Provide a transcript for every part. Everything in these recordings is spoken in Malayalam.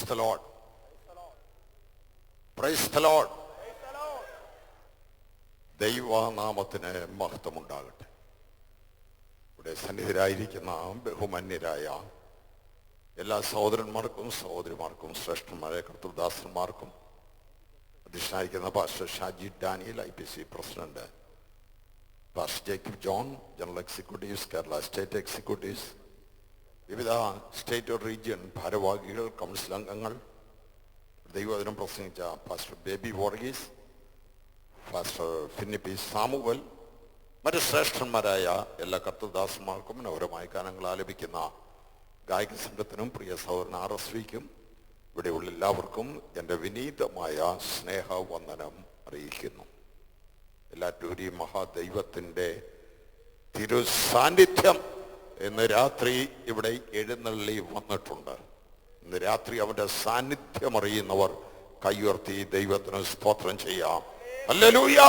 Price the Lord, praise the Lord. ദൈവനാമത്തിന് മഹത്വമുണ്ടാകട്ടെ. ഇവിടെ സന്നിഹിതരായിരിക്കുന്ന ബഹുമാന്യരായ എല്ലാ സഹോദരന്മാർക്കും സഹോദരിമാർക്കും ശ്രേഷ്ഠന്മാരെ കർത്തൃദാസന്മാർക്കും അധ്യക്ഷനായിരിക്കുന്ന pastor Shaji Daniel IPC president, pastor Jacob John general executives, Kerala state executives, വിവിധ സ്റ്റേറ്റ് റീജിയൻ ഭാരവാഹികൾ, കൗൺസിൽ അംഗങ്ങൾ, ദൈവവചനം പ്രസംഗിച്ച പാസ്റ്റർ ബേബി വർഗീസ്, പാസ്റ്റർ ഫിന്നിപ്പി സാമുവൽ, മറ്റ് ശ്രേഷ്ഠന്മാരായ എല്ലാ കർത്തൃദാസന്മാർക്കും മനോഹരമായ ഗാനങ്ങൾ ആലപിക്കുന്ന ഗായക സംഘത്തിനും പ്രിയ സഹോദരൻ RSVക്കും ഇവിടെയുള്ള എല്ലാവർക്കും എൻ്റെ വിനീതമായ സ്നേഹവന്ദനം അറിയിക്കുന്നു. എല്ലാറ്റൂരിയും മഹാദൈവത്തിൻ്റെ തിരുസാന്നിധ്യം ഇന്ന് രാത്രി ഇവിടെ എഴുന്നള്ളി വന്നിട്ടുണ്ട്. ഇന്ന് രാത്രി അവൻ്റെ സാന്നിധ്യം അറിയുന്നവർ കൈയുയർത്തി ദൈവത്തിന് സ്തോത്രം ചെയ്യാം. ഹല്ലേലൂയ.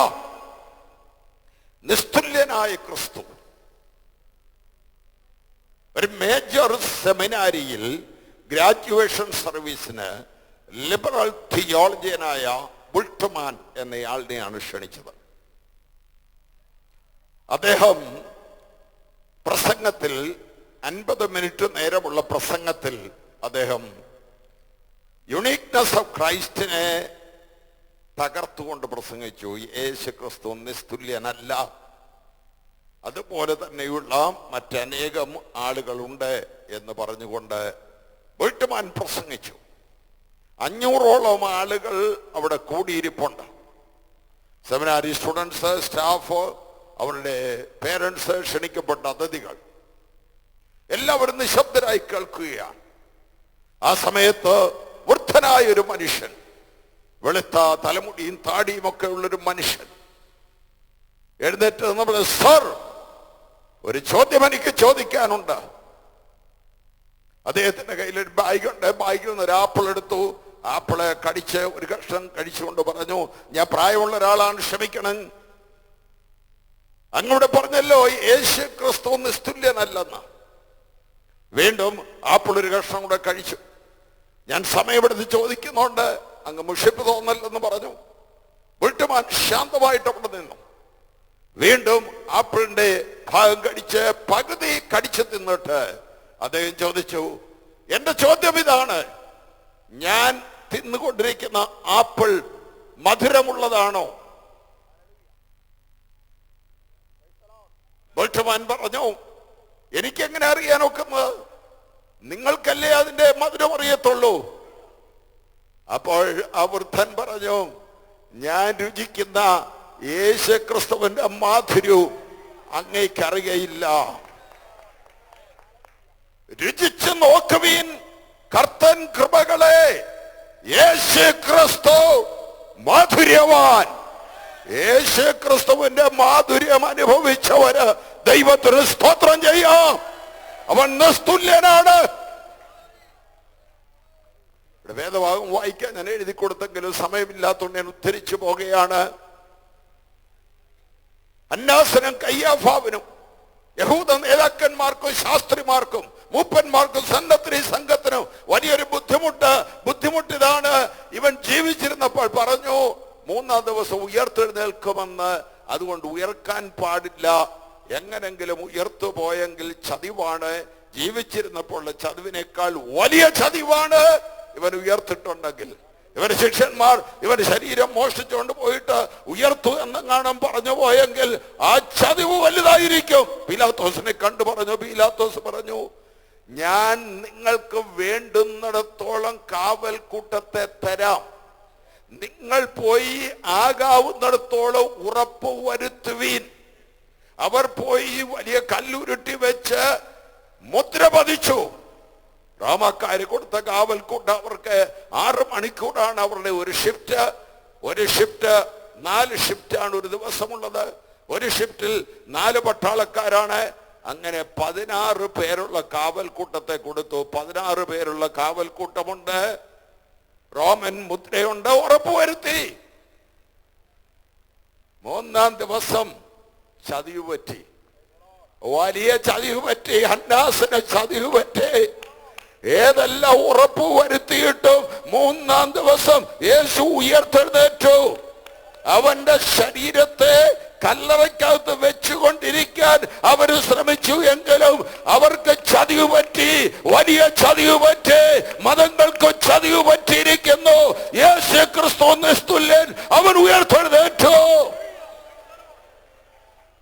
നിസ്തുല്യനായ ക്രിസ്തു ഒരു മേജർ സെമിനാരിയിൽ ഗ്രാജുവേഷൻ സർവീസിന് ലിബറൽ തിയോളജിയനായ ബുൾട്ട്മാൻ എന്നയാളിനെയാണ് ക്ഷണിച്ചത്. അദ്ദേഹം പ്രസംഗത്തിൽ 50 മിനിറ്റ് നേരമുള്ള പ്രസംഗത്തിൽ അദ്ദേഹം യുണീക്നെസ് ഓഫ് ക്രൈസ്റ്റിനെ തകർത്തുകൊണ്ട് പ്രസംഗിച്ചു. യേശു ക്രിസ്തു നിസ്തുല്യനല്ല, അതുപോലെ തന്നെയുള്ള മറ്റനേകം ആളുകളുണ്ട് എന്ന് പറഞ്ഞുകൊണ്ട് ബുൾട്ട്മാൻ പ്രസംഗിച്ചു. 500ഓളം ആളുകൾ അവിടെ കൂടിയിരിപ്പുണ്ട്. സെമിനാരി സ്റ്റുഡൻസ്, സ്റ്റാഫ്, അവരുടെ പേരൻസ്, ക്ഷണിക്കപ്പെട്ട അതിഥികൾ എല്ലാവരും നിശബ്ദരായി കേൾക്കുകയാണ്. ആ സമയത്ത് വൃദ്ധനായ ഒരു മനുഷ്യൻ, വെളുത്ത തലമുടിയും താടിയും ഒക്കെ ഉള്ളൊരു മനുഷ്യൻ എഴുന്നേറ്റ് നമ്മൾ, സർ, ഒരു ചോദ്യം എനിക്ക് ചോദിക്കാനുണ്ട്. അദ്ദേഹത്തിന്റെ കയ്യിലൊരു ബാഗുണ്ട്. ബാഗിൽ നിന്ന് ഒരു ആപ്പിൾ എടുത്തു. ആപ്പിള് കടിച്ച് ഒരു കഷ്ണം കഴിച്ചുകൊണ്ട് പറഞ്ഞു, ഞാൻ പ്രായമുള്ള ഒരാളാണ്, ക്ഷമിക്കണം. അങ്ങോട്ട് പറഞ്ഞല്ലോ യേശു ക്രിസ്തു നിസ്തുല്യനല്ലെന്ന്. വീണ്ടും ആപ്പിൾ ഒരു കഷ്ണം കൂടെ കഴിച്ചു. ഞാൻ സമയമെടുത്ത് ചോദിക്കുന്നുണ്ട്, അങ്ങ് മുഷിപ്പ് തോന്നല്ലെന്ന് പറഞ്ഞു. ബുൾട്ട്മാൻ ശാന്തമായിട്ട് അവിടെ നിന്നു. വീണ്ടും ആപ്പിളിന്റെ ഭാഗം കടിച്ച് പകുതി കടിച്ചു തിന്നിട്ട് അദ്ദേഹം ചോദിച്ചു, എന്റെ ചോദ്യം ഇതാണ്, ഞാൻ തിന്നുകൊണ്ടിരിക്കുന്ന ആപ്പിൾ മധുരമുള്ളതാണോ? ബുൾട്ട്മാൻ പറഞ്ഞു, എനിക്കെങ്ങനെ അറിയാനൊക്കുന്നത്? നിങ്ങൾക്കല്ലേ അതിന്റെ മധുരം അറിയത്തുള്ളൂ. അപ്പോൾ ആ വൃദ്ധൻ പറഞ്ഞു, ഞാൻ രുചിക്കുന്ന യേശു ക്രിസ്തുവിന്റെ മാധുര്യവും അങ്ങേക്കറിയയില്ല. രുചിച്ചു നോക്കുവീൻ കർത്തൻ കൃപകളെ, യേശു ക്രിസ്തു മാധുര്യവാൻ. യേശു ക്രിസ്തുവിന്റെ മാധുര്യം അനുഭവിച്ചവര് ദൈവത്തിന് സ്തോത്രം ചെയ്യാം. അവൻ നിസ്തുല്യനാണ്. വേദഭാഗം വായിക്കാൻ ഞാൻ എഴുതി കൊടുത്തെങ്കിലും സമയമില്ലാത്തതുകൊണ്ട് ഞാൻ ഉദ്ധരിച്ചു പോകുകയാണ്. അന്നാസനും കയ്യാഫാവിനും യഹൂദ നേതാക്കന്മാർക്കും ശാസ്ത്രിമാർക്കും മൂപ്പന്മാർക്കും സന്നദ്ധ സംഘത്തിനും വലിയൊരു ബുദ്ധിമുട്ട് ഇതാണ്. ഇവൻ ജീവിച്ചിരുന്നപ്പോൾ പറഞ്ഞു 3-ാം ദിവസം ഉയർത്തെഴുന്നേൽക്കുമെന്ന്. അതുകൊണ്ട് ഉയർക്കാൻ പാടില്ല. എങ്ങനെങ്കിലും ഉയർത്തു പോയെങ്കിൽ ചതിവാണ്. ജീവിച്ചിരുന്നപ്പോൾ ചതിവിനേക്കാൾ വലിയ ചതിവാണ് ഇവൻ ഉയർത്തിട്ടുണ്ടെങ്കിൽ. ഇവന്റെ ശിഷ്യന്മാർ ഇവന്റെ ശരീരം മോഷ്ടിച്ചുകൊണ്ട് പോയിട്ട് ഉയർത്തു എന്നെങ്ങാനും പറഞ്ഞു പോയെങ്കിൽ ആ ചതിവ് വലുതായിരിക്കും. പീലാത്തോസിനെ കണ്ടു പറഞ്ഞു. പീലാത്തോസ് പറഞ്ഞു, ഞാൻ നിങ്ങൾക്ക് വേണ്ടുന്നിടത്തോളം കാവൽ കൂട്ടത്തെ തരാം. നിങ്ങൾ പോയി ആകാവുന്നിടത്തോളം ഉറപ്പ് വരുത്തുവീൻ. അവർ പോയി വലിയ കല്ലുരുട്ടി വെച്ച് മുദ്ര പതിച്ചു. റോമാക്കാര് കൊടുത്ത കാവൽക്കൂട്ട അവർക്ക് 6 മണിക്കൂറാണ് അവരുടെ ഒരു ഷിഫ്റ്റ്. 4 ഷിഫ്റ്റാണ് ഒരു ദിവസമുള്ളത്. ഒരു ഷിഫ്റ്റിൽ 4 പട്ടാളക്കാരാണ്. അങ്ങനെ 16 പേരുള്ള കാവൽക്കൂട്ടത്തെ കൊടുത്തു. 16 പേരുള്ള കാവൽക്കൂട്ടമുണ്ട്. റോമൻ മുദ്രയുണ്ട്. ഉറപ്പുവരുത്തി. 3-ാം ദിവസം ചതിവ് പറ്റി. വലിയ ചതിവ് പറ്റി. അന്നാസിന് ചതിവ് പറ്റി. ഏതെല്ലാം ഉറപ്പ് വരുത്തിയിട്ടും മൂന്നാം ദിവസം യേശു ഉയർത്തെഴുന്നേറ്റു. അവന്റെ ശരീരത്തെ കല്ലറയ്ക്കകത്ത് വെച്ചുകൊണ്ടിരിക്കാൻ അവര് ശ്രമിച്ചു എങ്കിലും അവർക്ക് ചതിവ് പറ്റി, വലിയ ചതിവ് പറ്റി. മതങ്ങൾക്ക് ചതിവ് പറ്റിയിരിക്കുന്നു. യേശു ക്രിസ്തു നിസ്തുല്യൻ, അവൻ ഉയർത്തെഴുന്നേറ്റു.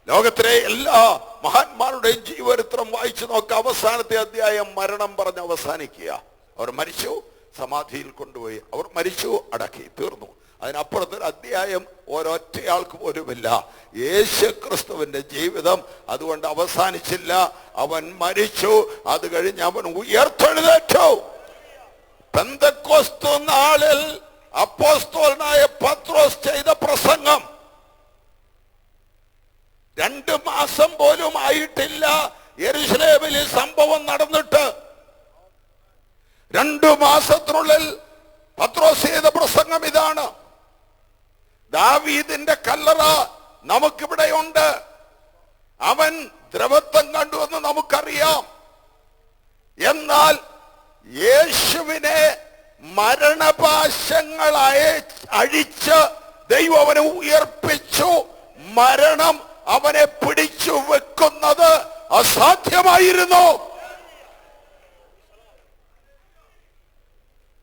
ലോകത്തിലെ എല്ലാ മഹാന്മാരുടെയും ജീവചരിത്രം വായിച്ചു നോക്കുക. അവസാനത്തെ അധ്യായം മരണം പറഞ്ഞ് അവസാനിക്കുക. അവർ മരിച്ചു, സമാധിയിൽ കൊണ്ടുപോയി. അവർ മരിച്ചു, അടക്കി, തീർന്നു. അതിനപ്പുറത്തൊരു അധ്യായം ഒരൊറ്റയാൾക്ക് പോലുമില്ല. യേശു ക്രിസ്തുവിന്റെ ജീവിതം അതുകൊണ്ട് അവസാനിച്ചില്ല. അവൻ മരിച്ചു, അത് കഴിഞ്ഞ് അവൻ ഉയർത്തെഴുന്നേറ്റു. പെന്തക്കോസ്ത് നാളിൽ അപ്പോസ്തലനായ പത്രോസ് ചെയ്ത പ്രസംഗം 2 മാസം പോലും ആയിട്ടില്ല യെരുശലേമിൽ ഈ സംഭവം നടന്നിട്ട്. 2 മാസത്തിനുള്ളിൽ പത്രോസ് ചെയ്ത പ്രസംഗം ഇതാണ്: ദാവീദിന്റെ കല്ലറ നമുക്കിവിടെയുണ്ട്. അവൻ ദ്രവത്വം കണ്ടുവെന്ന് നമുക്കറിയാം. എന്നാൽ യേശുവിനെ മരണപാശങ്ങളായ അഴിച്ച് ദൈവം അവനെ ഉയർപ്പിച്ചു. മരണം അവനെ പിടിച്ചു വെക്കുന്നത് അസാധ്യമായിരുന്നു.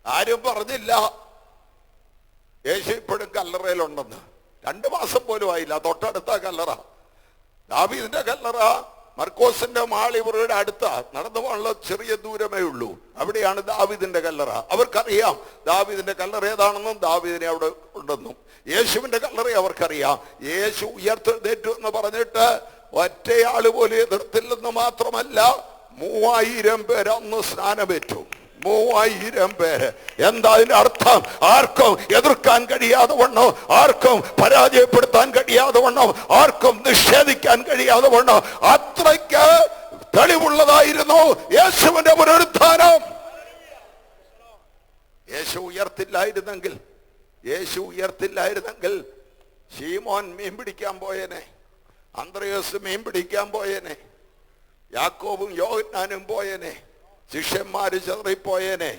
ആരും പറഞ്ഞില്ല യേശു ഇപ്പോഴും കല്ലറയിലുണ്ടെന്ന്. 2 മാസം പോലും ആയില്ല. തൊട്ടടുത്ത കല്ലറ, ദാവീദിന്റെ കല്ലറ. മർക്കോസിന്റെ മാൾ ഇവരുടെ അടുത്ത നടന്നു പോകാനുള്ള ചെറിയ ദൂരമേ ഉള്ളൂ. അവിടെയാണ് ദാവീദിന്റെ കല്ലറ. അവർക്കറിയാം ദാവീദിന്റെ കല്ലറ ഏതാണെന്നും ദാവീദിനെ അവിടെ ഉണ്ടെന്നും. യേശുവിന്റെ കല്ലറ അവർക്കറിയാം. യേശു ഉയർത്തെഴുന്നേറ്റു എന്ന് പറഞ്ഞിട്ട് ഒറ്റയാള് പോലും എതിർത്തില്ലെന്ന് മാത്രമല്ല, 3000 പേര് അന്ന് സ്നാനമേറ്റു. 3000 പേര്. എന്താ അതിന്റെ അർത്ഥം? ആർക്കും എതിർക്കാൻ കഴിയാതെ വണ്ണോ, ആർക്കും പരാജയപ്പെടുത്താൻ കഴിയാതെ വണ്ണോ, ആർക്കും നിഷേധിക്കാൻ കഴിയാതെ വണ്ണോ അത്രയ്ക്ക് തെളിവുള്ളതായിരുന്നു യേശുവിന്റെ പുനരുത്ഥാനം. യേശു ഉയർത്തില്ലായിരുന്നെങ്കിൽ ശീമോൻ മീൻ പിടിക്കാൻ പോയേനെ, അന്ത്രയോസ് മീൻ പിടിക്കാൻ പോയേനെ, യാക്കോബും യോഹന്നാനും പോയേനെ, ശിഷ്യന്മാര് ചെറിപ്പോയേനെ.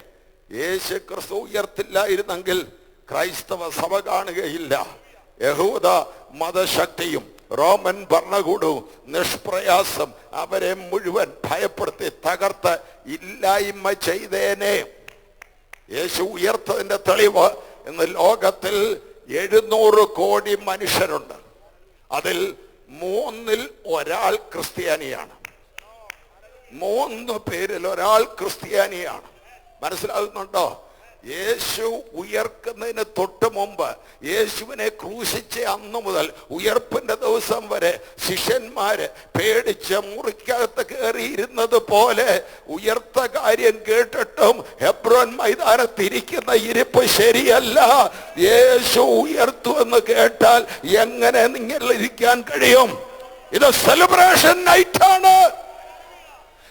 യേശു ക്രിസ്തു ഉയർത്തില്ലായിരുന്നെങ്കിൽ ക്രൈസ്തവ സഭ കാണുകയില്ല. യഹൂദ മതശക്തിയും റോമൻ ഭരണകൂടവും നിഷ്പ്രയാസം അവരെ മുഴുവൻ ഭയപ്പെടുത്തി തകർത്ത് ഇല്ലായ്മ ചെയ്തേനെ. യേശു ഉയർത്തതിന്റെ തെളിവ് ഇന്ന് ലോകത്തിൽ 700 കോടി മനുഷ്യരുണ്ട്. അതിൽ 3-ൽ 1 ക്രിസ്ത്യാനിയാണ്. 3 പേരിൽ 1 ക്രിസ്ത്യാനിയാണ്. മനസ്സിലാകുന്നുണ്ടോ? യേശു ഉയർക്കുന്നതിന് തൊട്ട് മുമ്പ്, യേശുവിനെ ക്രൂശിച്ച അന്ന് മുതൽ ഉയർപ്പിന്റെ ദിവസം വരെ ശിഷ്യന്മാര് പേടിച്ച് മുറിക്കകത്ത് കയറിയിരുന്നത് പോലെ ഉയർത്ത കാര്യം കേട്ടിട്ടും ഹെബ്രോൻ മൈതാനത്തിരിക്കുന്ന ഇരിപ്പ് ശരിയല്ല. യേശു ഉയർത്തു എന്ന് കേട്ടാൽ എങ്ങനെ നിങ്ങൾ ഇരിക്കാൻ കഴിയും? ഇത് സെലിബ്രേഷൻ നൈറ്റാണ്.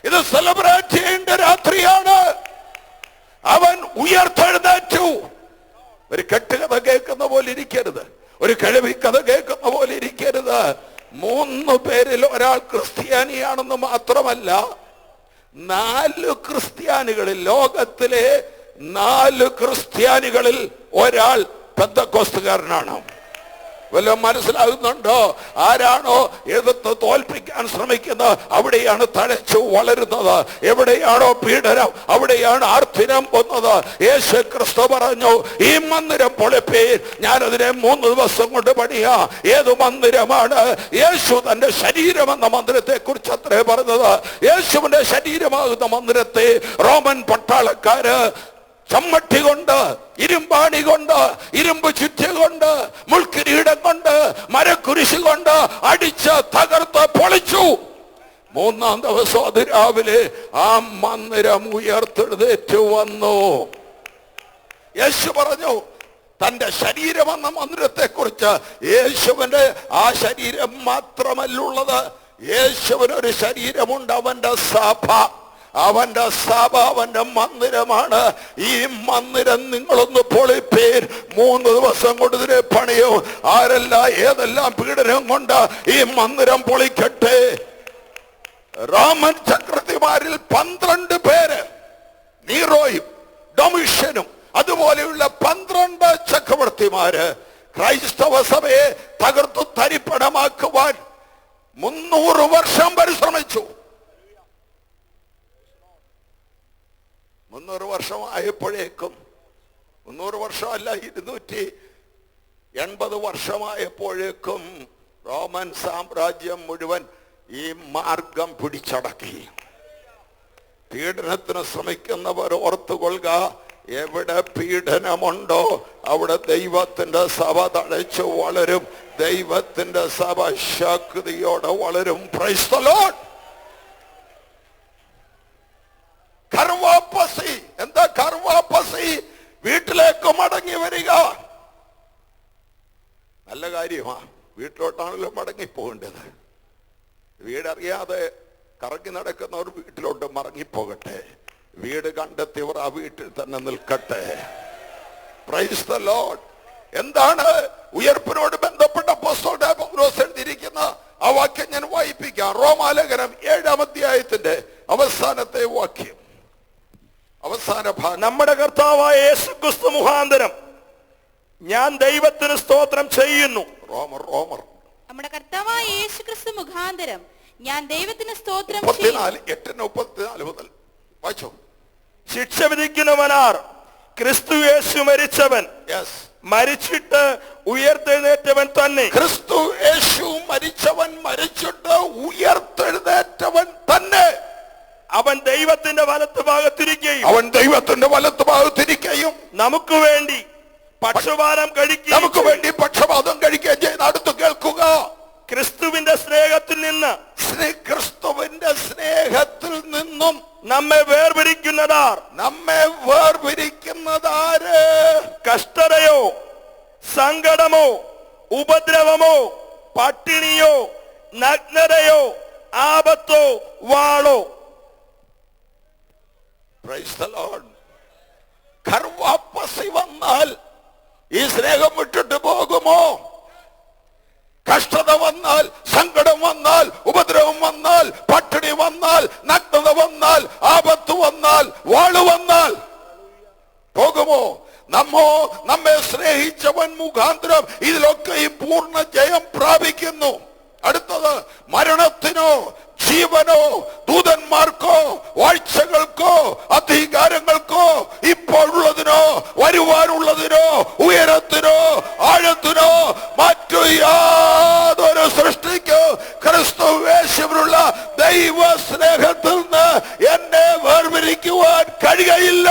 ഇത് സെലിബ്രേറ്റ് ചെയ്യേണ്ട രാത്രിയാണ്. അവൻ ഉയർത്തെഴുന്നേറ്റു. ഒരു കെട്ടുകഥ കേൾക്കുന്ന പോലെ ഇരിക്കരുത്, ഒരു കിഴവി കഥ കേൾക്കുന്ന പോലെ ഇരിക്കരുത്. 3 പേരിൽ 1 ക്രിസ്ത്യാനിയാണെന്ന് മാത്രമല്ല, 4 ക്രിസ്ത്യാനികളിൽ, ലോകത്തിലെ 4 ക്രിസ്ത്യാനികളിൽ 1 പെന്തക്കോസ്തുകാരനാണ്. വല്ലതും മനസ്സിലാകുന്നുണ്ടോ? ആരാണോ എതിർത്ത് തോൽപ്പിക്കാൻ ശ്രമിക്കുന്നത് അവിടെയാണ് തഴച്ചു വളരുന്നത്. എവിടെയാണോ പീഡനം അവിടെയാണ് ആർത്തിനം പൊന്നത്. യേശു ക്രിസ്തു പറഞ്ഞു, ഈ മന്ദിരം പൊളിപ്പീൻ, ഞാനതിനെ 3 ദിവസം കൊണ്ട് പണിയാ. ഏതു മന്ദിരമാണ്? യേശു തന്റെ ശരീരമെന്ന മന്ദിരത്തെ കുറിച്ച് അത്രേ പറഞ്ഞത്. യേശുവിന്റെ ശരീരമാകുന്ന മന്ദിരത്തെ റോമൻ പട്ടാളക്കാര് ചമ്മട്ടി കൊണ്ട്, ഇരുമ്പാണി കൊണ്ട്, ഇരുമ്പ് ചുറ്റ കൊണ്ട്, മുൾക്കിരീടം കൊണ്ട്, മരക്കുരിശ് കൊണ്ട് അടിച്ച് തകർത്ത് പൊളിച്ചു. 3-ാം ദിവസം അതിരാവിലെ ആ മന്ദിരം ഉയർത്തെഴുന്നേറ്റു വന്നു. യേശു പറഞ്ഞു തന്റെ ശരീരമെന്ന മന്ദിരത്തെ കുറിച്ച്. യേശുവിന്റെ ആ ശരീരം മാത്രമല്ലുള്ളത്, യേശുവിനൊരു ശരീരമുണ്ട്. അവന്റെ സഭ, അവന്റെ മന്ദിരമാണ്. ഈ മന്ദിരം നിങ്ങളൊന്ന് പൊളിപ്പീൻ, 3 ദിവസം കൊണ്ട് ഇതിനെ പണിയോ. ആരെല്ലാം ഏതെല്ലാം പീഡനം കൊണ്ട് ഈ മന്ദിരം പൊളിക്കട്ടെ. റോമൻ ചക്രവർത്തിമാരിൽ 12 പേര് നീറോയും ഡൊമിഷ്യനും അതുപോലെയുള്ള 12 ചക്രവർത്തിമാര് ക്രൈസ്തവ സഭയെ തകർത്തു തരിപ്പണമാക്കുവാൻ 300 വർഷം പരിശ്രമിച്ചു. 300 വർഷമായപ്പോഴേക്കും, 300 വർഷമല്ല, 280 വർഷമായപ്പോഴേക്കും റോമൻ സാമ്രാജ്യം മുഴുവൻ ഈ മാർഗം പിടിച്ചടക്കി. പീഡനത്തിന് ശ്രമിക്കുന്നവർ ഓർത്തുകൊള്ളുക, എവിടെ പീഡനമുണ്ടോ അവിടെ ദൈവത്തിന്റെ സഭ തഴച്ചു വളരും, ദൈവത്തിന്റെ സഭ ശക്തിയോടെ വളരും. Praise the Lord. കർവാപ്പസി. എന്താ കർവാപ്പസി? വീട്ടിലേക്ക് മടങ്ങി വരിക. നല്ല കാര്യമാ, വീട്ടിലോട്ടാണല്ലോ മടങ്ങി പോകേണ്ടത്. വീടറിയാതെ കറങ്ങി നടക്കുന്നവർ വീട്ടിലോട്ട് മടങ്ങിപ്പോകട്ടെ. വീട് കണ്ടെത്തിയവർ ആ വീട്ടിൽ തന്നെ നിൽക്കട്ടെ. Price the Lord. എന്താണ് ഉയർപ്പിനോട് ബന്ധപ്പെട്ട അപ്പോസ്തലനായ പൗലോസ് എഴുതിയിരിക്കുന്ന ആ വാക്യം ഞാൻ വായിപ്പിക്കാം. റോമാലേഖനം 7-ാം അധ്യായത്തിന്റെ അവസാനത്തെ വാക്യം, അവസാന ഭാഗം. നമ്മുടെ കർത്താവായ യേശുക്രിസ്തു മുഖാന്തരം ഞാൻ ദൈവത്തിന് സ്തോത്രം ചെയ്യുന്നു. റോമർ നമ്മുടെ കർത്താവായ യേശുക്രിസ്തു മുഖാന്തരം ഞാൻ ദൈവത്തിന് സ്തോത്രം 34 മുതൽ വായിച്ചോ. ശിക്ഷ വിധിക്കുന്നവനാർ ക്രിസ്തു യേശു മരിച്ചവൻ, മരിച്ചിട്ട് ഉയർത്തെഴുന്നേറ്റവൻ തന്നെ. ക്രിസ്തു യേശു മരിച്ചവൻ, മരിച്ചിട്ട് ഉയർത്തെഴുന്നേറ്റവൻ തന്നെ. അവൻ ദൈവത്തിന്റെ വലത്തുഭാഗത്തിരിക്കുകയും നമുക്ക് വേണ്ടി പക്ഷപാതം കഴിക്കുകയും ചെയ്യുന്ന. അടുത്ത് കേൾക്കുക. ക്രിസ്തുവിന്റെ സ്നേഹത്തിൽ നിന്നും നമ്മെ വേർപിരിക്കുന്നതാര്? കഷ്ടതയോ, സങ്കടമോ, ഉപദ്രവമോ, പട്ടിണിയോ, നഗ്നതയോ, ആപത്തോ, വാളോ. Praise the Lord. കർവാപ്പസി വന്നാൽ ഈ സ്നേഹം വിട്ടിട്ട് പോകുമോ? കഷ്ടത വന്നാൽ, സങ്കടം വന്നാൽ, ഉപദ്രവം വന്നാൽ, പട്ടിണി വന്നാൽ, നഗ്നത വന്നാൽ, ആപത്ത് വന്നാൽ, വാള് വന്നാൽ പോകുമോ? നമ്മെ സ്നേഹിച്ചവൻ മുഖാന്തരം ഇതിലൊക്കെ ഈ പൂർണ്ണ ജയം പ്രാപിക്കുന്നു. അടുത്തത് മരണത്തിനോ ജീവനോ ദൂതന്മാർക്കോ വാഴ്ചകൾക്കോ അധികാരങ്ങൾക്കോ ഇപ്പോഴുള്ളതിനോ വരുവാനുള്ളതിനോ ഉയരത്തിനോ ആഴത്തിനോ മറ്റു യാതൊരു സൃഷ്ടിക്കോ ക്രിസ്തു യേശുവിലുള്ള ദൈവ സ്നേഹത്തിൽ നിന്ന് എന്നെ വേർപിരിക്കുവാൻ കഴിയുകയില്ല.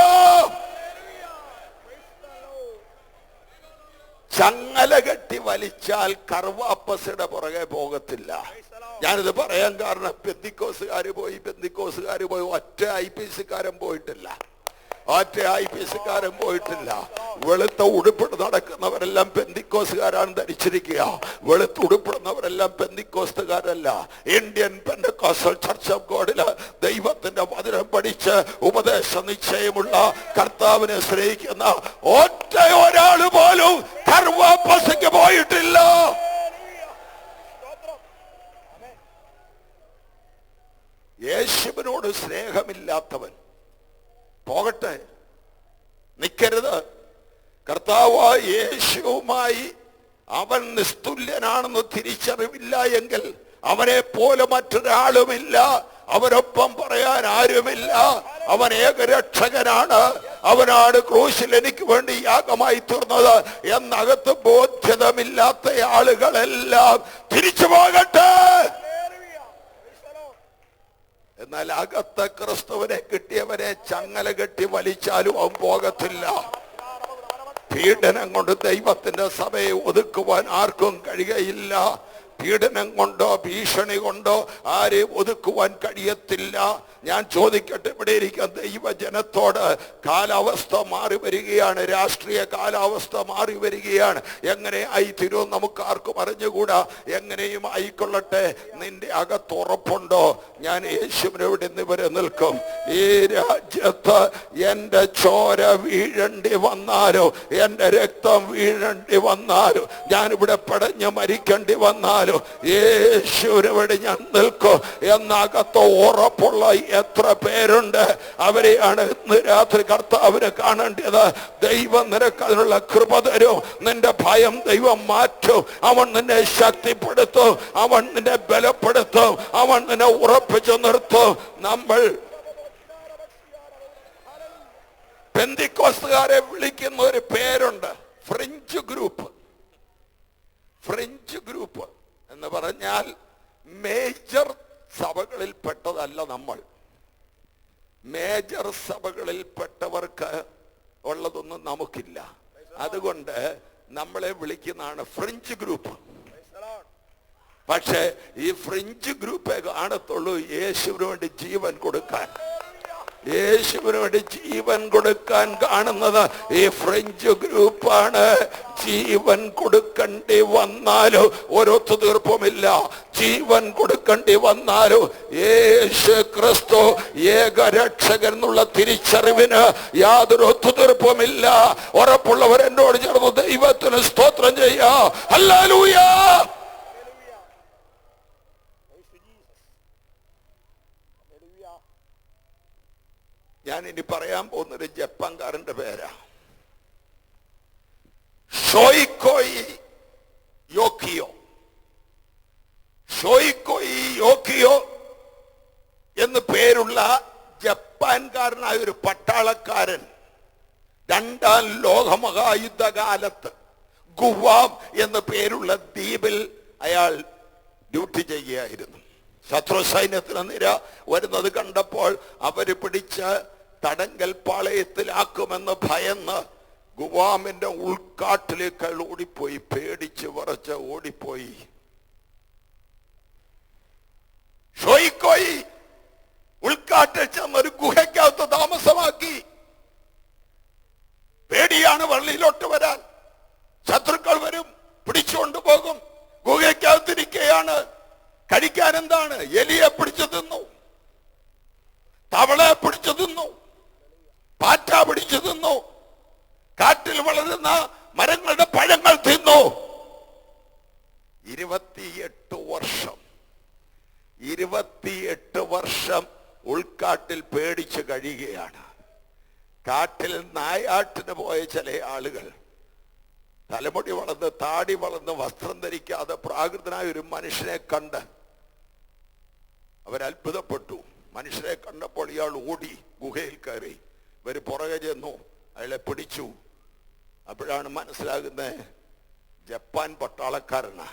ചങ്ങല കെട്ടി വലിച്ചാൽ കർവാപ്പസിയുടെ പുറകെ പോകത്തില്ല. ഞാനിത് പറയാൻ കാരണം പെന്തിക്കോസുകാര് പോയി ഒറ്റ IPC-കാരൻ പോയിട്ടില്ല. വെളുത്ത ഉടുപ്പിട്ട് നടക്കുന്നവരെല്ലാം പെന്തിക്കോസുകാരാണ് ധരിച്ചിരിക്കുക. വെളുത്ത ഉടുപ്പിടുന്നവരെല്ലാം പെന്തിക്കോസ്തുകാരല്ല. ഇന്ത്യൻ പെന്തക്കോസ്റ്റൽ ചർച്ച് ഓഫ് ഗോഡില് ദൈവത്തിന്റെ വചനം പഠിച്ച് ഉപദേശ നിശ്ചയമുള്ള കർത്താവിനെ സ്നേഹിക്കുന്ന ഒറ്റ ഒരാള് പോലും കർവാപ്പസിക്ക് പോയിട്ടില്ല. യേശുവിനോട് സ്നേഹമില്ലാത്തവൻ പോകട്ടെ, നിൽക്കരുത്. കർത്താവായ യേശുവുമായി അവൻ നിസ്തുല്യനാണെന്ന് തിരിച്ചറിവില്ല എങ്കിൽ അവനെ പോലെ മറ്റൊരാളുമില്ല, അവനൊപ്പം പറയാൻ ആരുമില്ല. അവൻ ഏകരക്ഷകനാണ്, അവനാണ് ക്രൂശിൽ എനിക്ക് വേണ്ടി യാഗമായി തീർന്നത് എന്നകത്ത് ബോധ്യതമില്ലാത്ത ആളുകളെല്ലാം തിരിച്ചു പോകട്ടെ. എന്നാൽ അകത്ത് ക്രിസ്തുവിനെ കിട്ടിയവനെ ചങ്ങല കെട്ടി വലിച്ചാലും അവൻ പോകത്തില്ല. പീഡനം കൊണ്ട് ദൈവത്തിന്റെ സഭയെ ഒതുക്കുവാൻ ആർക്കും കഴിയുകയില്ല. പീഡനം കൊണ്ടോ ഭീഷണി കൊണ്ടോ ആരെയും ഒതുക്കുവാൻ കഴിയത്തില്ല. ഞാൻ ചോദിക്കട്ടെ, ഇവിടെ ഇരിക്കുന്ന ദൈവജനത്തോട്, കാലാവസ്ഥ മാറി വരികയാണ്, രാഷ്ട്രീയ കാലാവസ്ഥ മാറി വരികയാണ്. എങ്ങനെ ആയി തീരും നമുക്ക് ആർക്കും അറിഞ്ഞുകൂടാ. എങ്ങനെയും ആയിക്കൊള്ളട്ടെ. നിന്റെ അകത്ത് ഉറപ്പുണ്ടോ? ഞാൻ യേശുവിനോട് ഇവരെ നിൽക്കും. ഈ രാജ്യത്ത് എന്റെ ചോര വീഴേണ്ടി വന്നാലോ, എന്റെ രക്തം വീഴേണ്ടി വന്നാലോ, ഞാനിവിടെ പടഞ്ഞ് മരിക്കേണ്ടി വന്നാലോ, യേശുവിനോട് ഞാൻ നിൽക്കും എന്നകത്ത് ഉറപ്പുള്ള എത്ര പേരുണ്ട്? അവരെയാണ് ഇന്ന് രാത്രി കർത്താവിനെ കാണേണ്ടത്. ദൈവം നിനക്ക് അതിനുള്ള കൃപ തരും. നിന്റെ ഭയം ദൈവം മാറ്റും. അവൻ നിന്നെ ശക്തിപ്പെടുത്തും. അവൻ നിന്നെ ബലപ്പെടുത്തും. അവൻ നിന്നെ ഉറപ്പിച്ചു നിർത്തും. നമ്മൾ പെന്തിക്കോസ്തുകാരെ വിളിക്കുന്ന ഒരു പേരുണ്ട്, ഫ്രഞ്ച് ഗ്രൂപ്പ്. ഫ്രഞ്ച് ഗ്രൂപ്പ് എന്ന് പറഞ്ഞാൽ മേജർ സഭകളിൽ പെട്ടതല്ല നമ്മൾ. മേജർ സഭകളിൽ പെട്ടവർക്ക് ഉള്ളതൊന്നും നമുക്കില്ല. അതുകൊണ്ട് നമ്മളെ വിളിക്കുന്നതാണ് ഫ്രഞ്ച് ഗ്രൂപ്പ്. പക്ഷെ ഈ ഫ്രഞ്ച് ഗ്രൂപ്പേ കാണത്തുള്ളൂ യേശുവിന് വേണ്ടി ജീവൻ കൊടുക്കാൻ. യേശുവിന് വേണ്ടി ജീവൻ കൊടുക്കാൻ കാണുന്നത് ഈ ഫ്രഞ്ച് ഗ്രൂപ്പാണ്. ജീവൻ കൊടുക്കേണ്ടി വന്നാലും ഒരു ഒത്തുതീർപ്പുമില്ല. ജീവൻ കൊടുക്കേണ്ടി വന്നാലും യേശു ക്രിസ്തു ഏകരക്ഷകൻ എന്നുള്ള തിരിച്ചറിവിന് യാതൊരു ഒത്തുതീർപ്പുമില്ല. ഉറപ്പുള്ളവർ എന്നോട് ചേർന്ന് ദൈവത്തിന് സ്തോത്രം ചെയ്യാ. ഹല്ലേലൂയ. ഞാൻ ഇനി പറയാൻ പോകുന്നൊരു ജപ്പാൻകാരന്റെ പേരാ, ഷോയിക്കോയി യോക്കിയോ. ഷോയിക്കോയി യോക്കിയോ എന്ന് പേരുള്ള ജപ്പാൻകാരനായ ഒരു പട്ടാളക്കാരൻ രണ്ടാം ലോകമഹായുദ്ധകാലത്ത് ഗുവാം എന്ന പേരുള്ള ദ്വീപിൽ അയാൾ ഡ്യൂട്ടി ചെയ്യുകയായിരുന്നു. ശത്രു സൈന്യത്തിന് നിര വരുന്നത് കണ്ടപ്പോൾ അവര് പിടിച്ച് തടങ്കൽ പാളയത്തിലാക്കുമെന്ന് ഭയന്ന് ഗുവാമിന്റെ ഉൾക്കാട്ടിലേക്ക് അയാൾ ഓടിപ്പോയി. പേടിച്ച് വിറച്ച് ഓടിപ്പോയി. ഷോയിക്കോയി ഉൾക്കാട്ടിൽ ചെന്നൊരു ഗുഹയ്ക്കകത്ത് താമസമാക്കി. പേടിയാണ് വെള്ളിയിലോട്ട് വരാൻ. ശത്രുക്കൾ വരും, പിടിച്ചുകൊണ്ട് പോകും. ഗുഹയ്ക്കകത്തിരിക്കുകയാണ്. കഴിക്കാൻ എന്താണ്? എലിയെ പിടിച്ചു തിന്നു, തവളയെ പിടിച്ചു തിന്നു, പാറ്റ പിടിച്ചു തിന്നു, കാട്ടിൽ വളരുന്ന മരങ്ങളുടെ പഴങ്ങൾ തിന്നു. 28 വർഷം ഉൾക്കാട്ടിൽ പേടിച്ച് കഴിയുകയാണ്. കാട്ടിൽ നായാട്ടിന് പോയ ചില ആളുകൾ തലമുടി വളർന്ന് താടി വളർന്ന് വസ്ത്രം ധരിക്കാതെ പ്രാകൃതനായ ഒരു മനുഷ്യനെ കണ്ട് അവരത്ഭുതപ്പെട്ടു. മനുഷ്യനെ കണ്ടപ്പോൾ ഇയാൾ ഓടി ഗുഹയിൽ കയറി. ഇവര് പുറകെ ചെന്നു, അയാളെ പിടിച്ചു. അപ്പോഴാണ് മനസ്സിലാകുന്നത് ജപ്പാൻ പട്ടാളക്കാരനാ.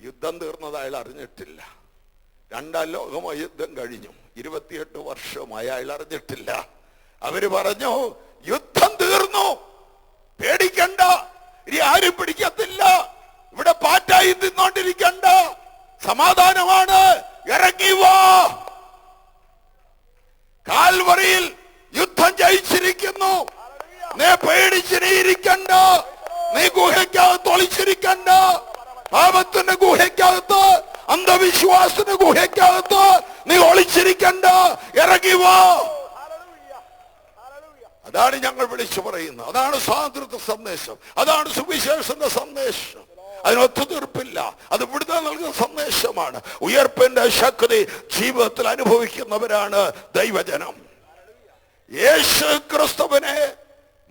യുദ്ധം തീർന്നത് അയാൾ അറിഞ്ഞിട്ടില്ല. രണ്ടാം ലോകമോ യുദ്ധം കഴിഞ്ഞു. 28 വർഷമായി അയാൾ അറിഞ്ഞിട്ടില്ല. അവര് പറഞ്ഞു, യുദ്ധം തീർന്നു, പേടിക്കണ്ട, ഇനി ആരും പിടിക്കത്തില്ല, ഇവിടെ പാറ്റായി തിന്നോണ്ടിരിക്കണ്ട, സമാധാനമാണ്, ഇറങ്ങി വാ. കാൽവറിയിൽ യുദ്ധം ജയിച്ചിരിക്കുന്നു. നീ പേടിച്ചിരിക്കണ്ട, നീ ഗുഹയ്ക്കകത്ത് ഒളിച്ചിരിക്കണ്ട. പാപത്തിന്റെ ഗുഹയ്ക്കകത്ത്, അന്ധവിശ്വാസത്തിന്റെ ഗുഹയ്ക്കകത്ത് നീ ഒളിച്ചിരിക്കണ്ട, ഇറങ്ങി വാ. അതാണ് ഞങ്ങൾ വിളിച്ചു പറയുന്നത്. അതാണ് സ്വാതന്ത്ര്യ സന്ദേശം. അതാണ് സുവിശേഷന്റെ സന്ദേശം. അതിനൊത്തുതീർപ്പില്ല. അത് വിടുതൽ നൽകുന്ന സന്ദേശമാണ്. ഉയർപ്പിന്റെ ശക്തി ജീവിതത്തിൽ അനുഭവിക്കുന്നവരാണ് ദൈവജനം. യേശു ക്രിസ്തുവിനെ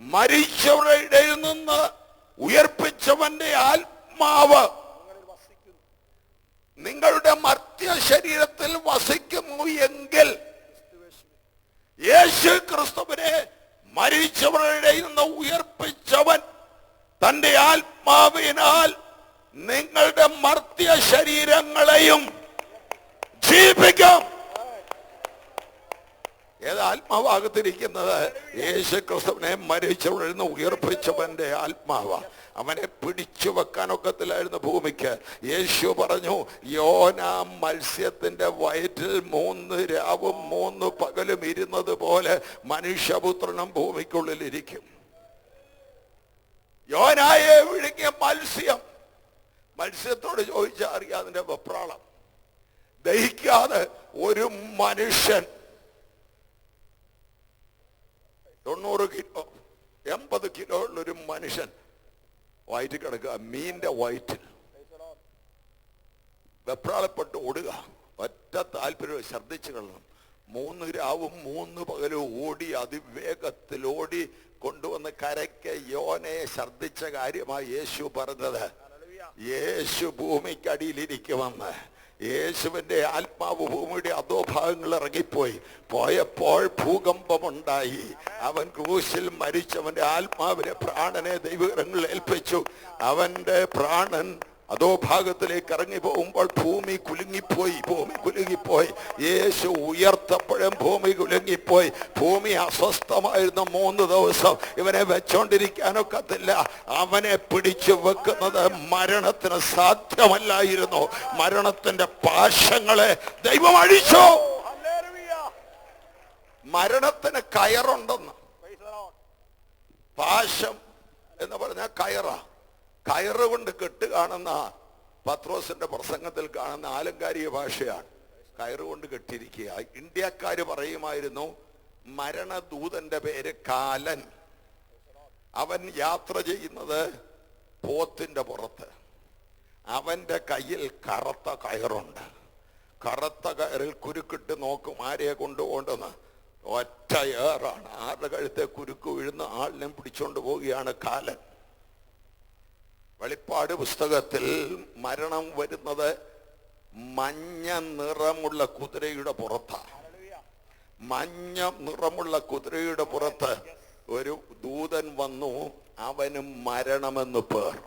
മരിച്ചവരുടെ ഇടയിൽ നിന്ന് ഉയർപ്പിച്ചവന്റെ ആത്മാവ് നിങ്ങളുടെ മർത്യ ശരീരത്തിൽ വസിക്കുന്നു എങ്കിൽ, യേശു ക്രിസ്തുവിനെ മരിച്ചവരുടെ ഇടയിൽ നിന്ന് ഉയർപ്പിച്ചവൻ തന്റെ ആത്മാവിനാൽ നിങ്ങളുടെ മർത്യ ശരീരങ്ങളെയും ജീവിപ്പിക്കും. ഏത് ആത്മാവാകത്തിരിക്കുന്നത്? യേശു ക്രിസ്തുവിനെ മരിച്ചവരിൽ നിന്ന് ഉയർപ്പിച്ചവന്റെ ആത്മാവ്. അവനെ പിടിച്ചു വെക്കാനൊക്കത്തില്ലായിരുന്നു ഭൂമിക്ക്. യേശു പറഞ്ഞു, യോന മത്സ്യത്തിന്റെ വയറ്റിൽ 3 രാവും 3 പകലും ഇരുന്നത് പോലെ മനുഷ്യപുത്രനും ഭൂമിക്കുള്ളിൽ ഇരിക്കും. യോനായെ വിഴുങ്ങിയ മത്സ്യത്തോട് ചോദിച്ചാൽ അറിയാം അതിന്റെ വെപ്രാളം. ദഹിക്കാതെ ഒരു മനുഷ്യൻ 90 കിലോ 80 കിലോ ഉള്ളൊരു മനുഷ്യൻ വയറ്റിൽ കിടക്കുക, മീന്റെ വയറ്റിൽ. വെപ്രാളപ്പെട്ട് ഓടുക, ഒറ്റ താല്പര്യം, ഛർദ്ദിച്ചു കളണം. 3 രാവും 3 പകലും ഓടി, അതിവേഗത്തിൽ ഓടി കൊണ്ടുവന്ന് കരയ്ക്ക് യോനയെ ഛർദ്ദിച്ച കാര്യമായി യേശു പറഞ്ഞത്. യേശു ഭൂമിക്കടിയിലിരിക്കുമെന്ന്. യേശുവിന്റെ ആത്മാവ് ഭൂമിയുടെ അധോഭാഗങ്ങൾ ഇറങ്ങിപ്പോയി. പോയപ്പോൾ ഭൂകമ്പമുണ്ടായി. അവൻ ക്രൂശിൽ മരിച്ചവന്റെ ആത്മാവിനെ, പ്രാണനെ ദൈവകരങ്ങളിൽ ഏൽപ്പിച്ചു. അവന്റെ പ്രാണൻ അതോ ഭാഗത്തിലേക്ക് ഇറങ്ങി പോകുമ്പോൾ ഭൂമി കുലുങ്ങിപ്പോയി. യേശു ഉയർത്തപ്പോഴും ഭൂമി കുലുങ്ങിപ്പോയി. ഭൂമി അസ്വസ്ഥമായിരുന്ന 3 ദിവസം ഇവനെ വെച്ചോണ്ടിരിക്കാനൊക്കത്തില്ല. അവനെ പിടിച്ചു വെക്കുന്നത് മരണത്തിന് സാധ്യമല്ലായിരുന്നു. മരണത്തിന്റെ പാശങ്ങളെ ദൈവം അഴിച്ചു. മരണത്തിന് കയറുണ്ടെന്ന്. പാശം എന്ന് പറഞ്ഞാൽ കയറാ. കയറ് കൊണ്ട് കെട്ട് കാണുന്ന പത്രോസിന്റെ പ്രസംഗത്തിൽ കാണുന്ന ആലങ്കാരിക ഭാഷയാണ്. കയറുകൊണ്ട് കെട്ടിയിരിക്കുക. ഇന്ത്യക്കാര് പറയുമായിരുന്നു മരണദൂതന്റെ പേര് കാലൻ. അവൻ യാത്ര ചെയ്യുന്നത് പോത്തിന്റെ പുറത്ത്. അവന്റെ കയ്യിൽ കറുത്ത കയറുണ്ട്. കറുത്ത കയറിൽ കുരുക്കിട്ട് നോക്കും ആരെയെ കൊണ്ടുപോകണ്ടെന്ന്. ഒറ്റ ഏറാണ്. ആരുടെ കഴുത്തെ കുരുക്ക് വീഴുന്ന ആളിനെ പിടിച്ചോണ്ട് പോവുകയാണ് കാലൻ. വെളിപ്പാട് പുസ്തകത്തിൽ മരണം വരുന്നത് മഞ്ഞ നിറമുള്ള കുതിരയുടെ പുറത്താണ്. മഞ്ഞ നിറമുള്ള കുതിരയുടെ പുറത്ത് ഒരു ദൂതൻ വന്നു. അവന് മരണമെന്ന് പേർ.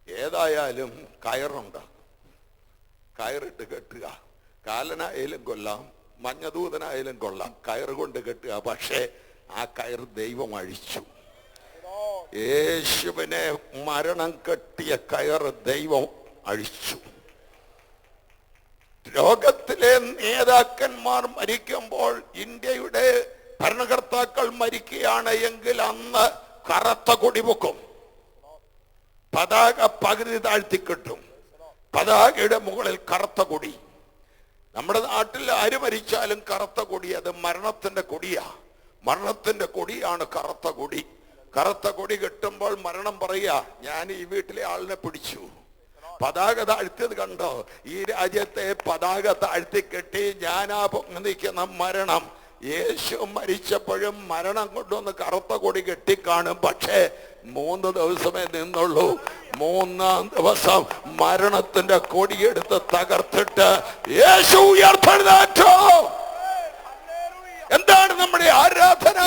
ഏതായാലും കയറുണ്ട്. കയറിട്ട് കെട്ടുക. കാലനായാലും കൊല്ലാം, മഞ്ഞദൂതനായാലും കൊള്ളാം. കയറുകൊണ്ട് കെട്ടുക. പക്ഷേ ആ കയർ ദൈവം അഴിച്ചു. യേശുവിനെ മരണം കെട്ടിയ കയറ് ദൈവം അഴിച്ചു. ലോകത്തിലെ നേതാക്കന്മാർ മരിക്കുമ്പോൾ, ഇന്ത്യയുടെ ഭരണകർത്താക്കൾ മരിക്കുകയാണ് എങ്കിൽ അന്ന് കറുത്ത കൊടി പൊക്കും. പതാക പകുതി താഴ്ത്തിക്കെട്ടും. പതാകയുടെ മുകളിൽ കറുത്ത കൊടി. നമ്മുടെ നാട്ടിൽ ആര് മരിച്ചാലും കറുത്ത കൊടി. അത് മരണത്തിന്റെ കൊടിയാ. മരണത്തിന്റെ കൊടിയാണ് കറുത്ത കൊടി. കറുത്ത കൊടി കെട്ടുമ്പോൾ മരണം പറയുക, ഞാൻ ഈ വീട്ടിലെ ആളിനെ പിടിച്ചു. പതാക താഴ്ത്തിയത് കണ്ടോ? ഈ രാജ്യത്തെ പതാക താഴ്ത്തി കെട്ടി ഞാനാ നിൽക്കുന്ന മരണം. യേശു മരിച്ചപ്പോഴും മരണം കൊണ്ടുവന്ന് കറുത്ത കൊടി കെട്ടിക്കാണും. പക്ഷേ 3 ദിവസമേ നിന്നുള്ളൂ. 3-ാം ദിവസം മരണത്തിന്റെ കൊടിയെടുത്ത് തകർത്തിട്ട് യേശു ഉയർത്തെഴുന്നേറ്റു. എന്താണ് നമ്മുടെ ആരാധന?